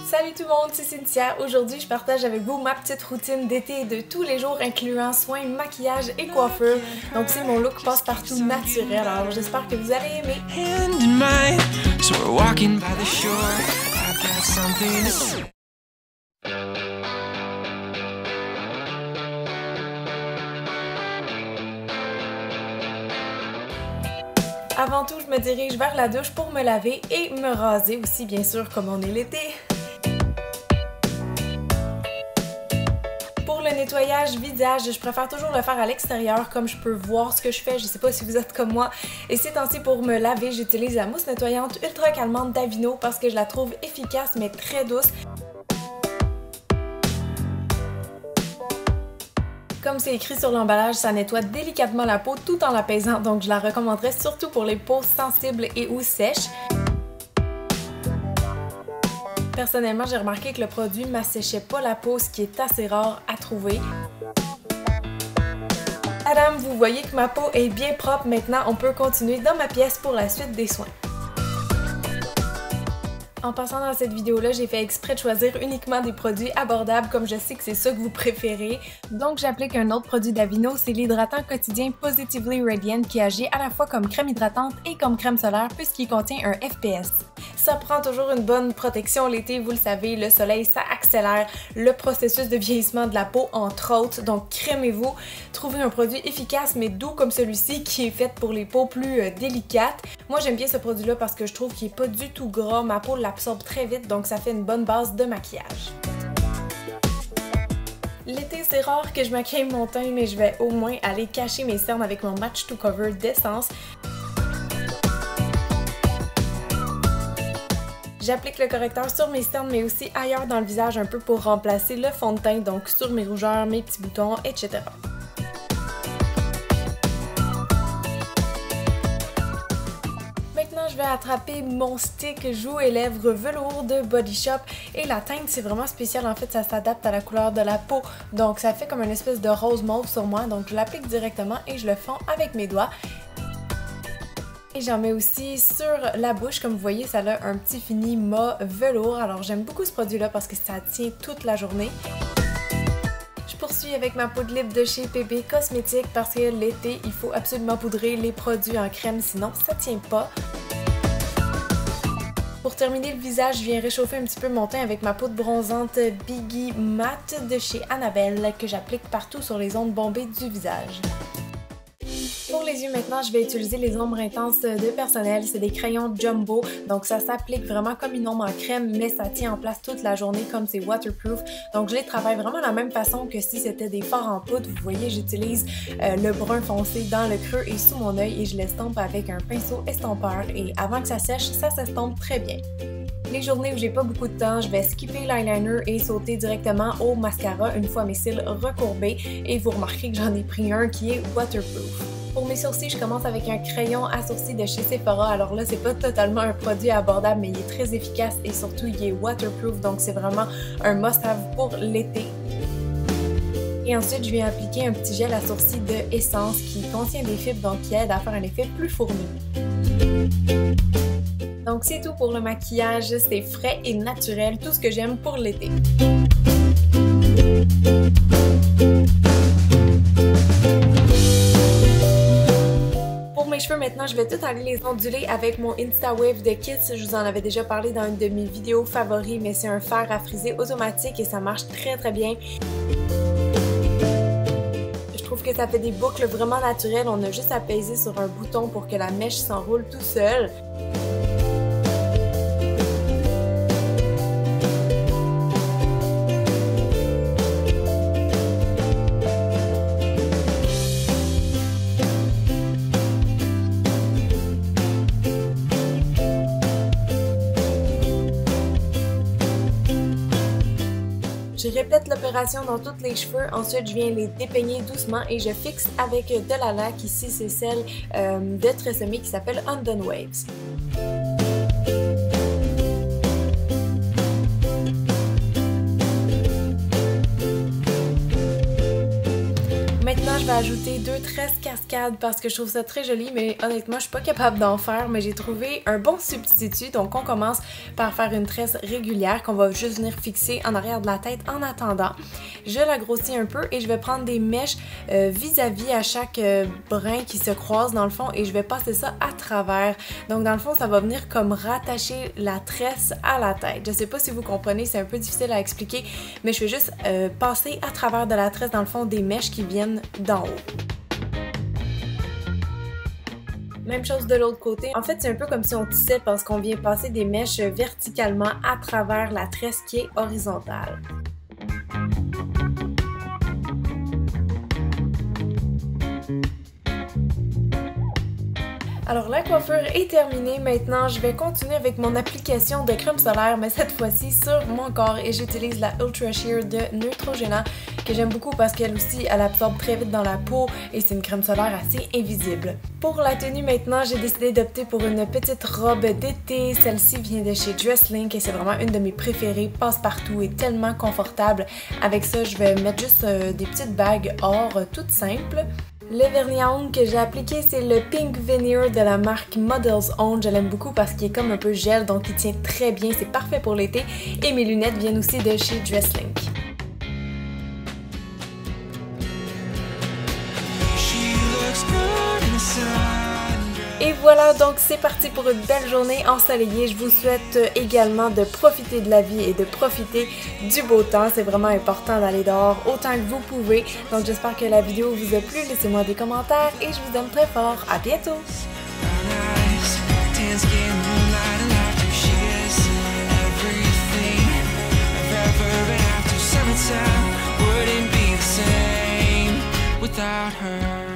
Salut tout le monde, c'est Cynthia. Aujourd'hui, je partage avec vous ma petite routine d'été de tous les jours incluant soins, maquillage et coiffure. Donc c'est mon look passe-partout naturel, alors j'espère que vous allez aimer. Avant tout, je me dirige vers la douche pour me laver et me raser aussi, bien sûr, comme on est l'été. Pour le nettoyage visage, je préfère toujours le faire à l'extérieur, comme je peux voir ce que je fais. Je sais pas si vous êtes comme moi. Et ces temps-ci, pour me laver, j'utilise la mousse nettoyante ultra calmante d'Avino parce que je la trouve efficace mais très douce. Comme c'est écrit sur l'emballage, ça nettoie délicatement la peau tout en l'apaisant, donc je la recommanderais surtout pour les peaux sensibles et ou sèches. Personnellement, j'ai remarqué que le produit m'asséchait pas la peau, ce qui est assez rare à trouver. Tadam, vous voyez que ma peau est bien propre. Maintenant, on peut continuer dans ma pièce pour la suite des soins. En passant dans cette vidéo-là, j'ai fait exprès de choisir uniquement des produits abordables comme je sais que c'est ça que vous préférez. Donc j'applique un autre produit d'Avino, c'est l'hydratant quotidien Positively Radiant qui agit à la fois comme crème hydratante et comme crème solaire puisqu'il contient un FPS. Ça prend toujours une bonne protection l'été, vous le savez, le soleil ça accélère le processus de vieillissement de la peau entre autres, donc crémez-vous, trouvez un produit efficace mais doux comme celui-ci qui est fait pour les peaux plus délicates. Moi j'aime bien ce produit-là parce que je trouve qu'il est pas du tout gras, ma peau l'absorbe très vite donc ça fait une bonne base de maquillage. L'été, c'est rare que je maquille mon teint, mais je vais au moins aller cacher mes cernes avec mon Match to Cover d'Essence. J'applique le correcteur sur mes cernes, mais aussi ailleurs dans le visage un peu pour remplacer le fond de teint, donc sur mes rougeurs, mes petits boutons, etc. Maintenant, je vais attraper mon stick joues et lèvres velours de Body Shop et la teinte, c'est vraiment spécial. En fait, ça s'adapte à la couleur de la peau, donc ça fait comme une espèce de rose mauve sur moi, donc je l'applique directement et je le fonds avec mes doigts. Et j'en mets aussi sur la bouche, comme vous voyez, ça a un petit fini mat velours. Alors j'aime beaucoup ce produit-là parce que ça tient toute la journée. Je poursuis avec ma poudre lip de chez PB Cosmétiques parce que l'été, il faut absolument poudrer les produits en crème, sinon ça tient pas. Pour terminer le visage, je viens réchauffer un petit peu mon teint avec ma poudre bronzante Biggie Matte de chez Annabelle que j'applique partout sur les zones bombées du visage. Pour les yeux maintenant, je vais utiliser les ombres intenses de Personnel. C'est des crayons jumbo, donc ça s'applique vraiment comme une ombre en crème, mais ça tient en place toute la journée comme c'est waterproof. Donc je les travaille vraiment de la même façon que si c'était des fards en poudre. Vous voyez, j'utilise le brun foncé dans le creux et sous mon œil et je l'estompe avec un pinceau estompeur. Et avant que ça sèche, ça s'estompe très bien. Les journées où j'ai pas beaucoup de temps, je vais skipper l'eyeliner et sauter directement au mascara une fois mes cils recourbés. Et vous remarquez que j'en ai pris un qui est waterproof. Pour mes sourcils, je commence avec un crayon à sourcils de chez Sephora. Alors là, c'est pas totalement un produit abordable, mais il est très efficace et surtout, il est waterproof. Donc, c'est vraiment un must-have pour l'été. Et ensuite, je viens appliquer un petit gel à sourcils de Essence qui contient des fibres, donc qui aide à faire un effet plus fourni. Donc, c'est tout pour le maquillage. C'est frais et naturel, tout ce que j'aime pour l'été. Maintenant, je vais tout aller les onduler avec mon InstaWave de Kiss. Je vous en avais déjà parlé dans une de mes vidéos favoris, mais c'est un fer à friser automatique et ça marche très très bien. Je trouve que ça fait des boucles vraiment naturelles. On a juste à peser sur un bouton pour que la mèche s'enroule tout seul. Je répète l'opération dans tous les cheveux, ensuite je viens les dépeigner doucement et je fixe avec de la laque, ici c'est celle de Tresemme qui s'appelle Undone Waves. Maintenant je vais ajouter 2 tresses cascades parce que je trouve ça très joli, mais honnêtement, je suis pas capable d'en faire, mais j'ai trouvé un bon substitut. Donc, on commence par faire une tresse régulière qu'on va juste venir fixer en arrière de la tête en attendant. Je la grossis un peu et je vais prendre des mèches vis-à-vis à chaque brin qui se croise dans le fond et je vais passer ça à travers. Donc, dans le fond, ça va venir comme rattacher la tresse à la tête. Je sais pas si vous comprenez, c'est un peu difficile à expliquer, mais je vais juste passer à travers de la tresse, dans le fond, des mèches qui viennent d'en haut. Même chose de l'autre côté. En fait, c'est un peu comme si on tissait parce qu'on vient passer des mèches verticalement à travers la tresse qui est horizontale. Alors la coiffure est terminée, maintenant je vais continuer avec mon application de crème solaire, mais cette fois-ci sur mon corps et j'utilise la Ultra Sheer de Neutrogena que j'aime beaucoup parce qu'elle aussi elle absorbe très vite dans la peau et c'est une crème solaire assez invisible. Pour la tenue maintenant, j'ai décidé d'opter pour une petite robe d'été, celle-ci vient de chez Dresslink et c'est vraiment une de mes préférées, passe-partout et tellement confortable. Avec ça je vais mettre juste des petites bagues or toutes simples. Le vernis à ongles que j'ai appliqué, c'est le Pink Veneer de la marque Models Own. Je l'aime beaucoup parce qu'il est comme un peu gel, donc il tient très bien. C'est parfait pour l'été. Et mes lunettes viennent aussi de chez Dresslink. Et voilà, donc c'est parti pour une belle journée ensoleillée. Je vous souhaite également de profiter de la vie et de profiter du beau temps. C'est vraiment important d'aller dehors autant que vous pouvez. Donc j'espère que la vidéo vous a plu. Laissez-moi des commentaires et je vous aime très fort. À bientôt! Without her